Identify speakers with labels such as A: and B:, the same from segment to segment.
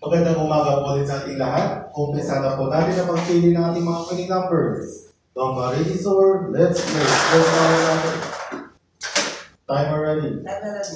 A: Magandang umaga po ulit sa ating lahat. Umpisa na po natin na pagpili ng ating mga winning numbers. Don't worry, sir. Let's play. Let's play. Timer ready.
B: Timer ready.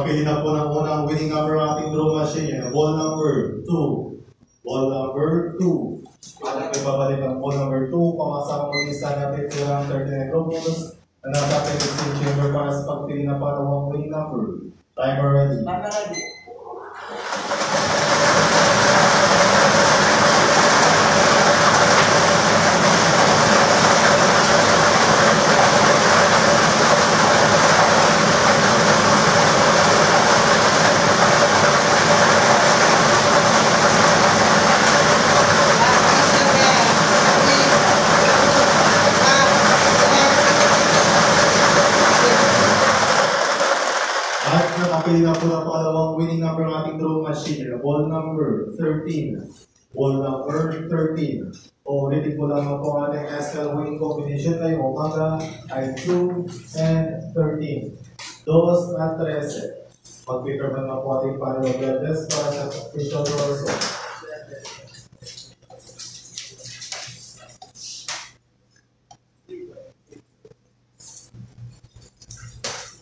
A: Pili na po ng unang winning number ng ating draw machine. Yan, ball number 2. Ball number 2. At ibabalik ang ball number 2. Pamasama mo lista natin kailangan 39 robos na nasa petition chamber para sa pagpili na panawang winning number. Timer ready.
B: Timer ready.
A: At nakapili na po ng pangalawang winning number ng ating draw machine. Ball number 13. Ball number 13. O ulitin ko lang po ang ating SL winning combination ngayong umaga ay 2 and 13. 2 at 13. Mag-prepare na po ating pangalawang blood test para sa official draw result.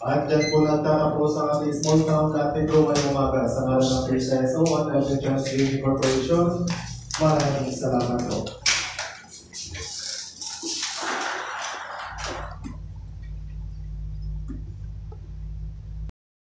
A: At dyan po nagtatapos ang ating small town natin draw ngayong umaga sa ngalan ng First SO at Elgin Trans Corporation. Maraming salamat po.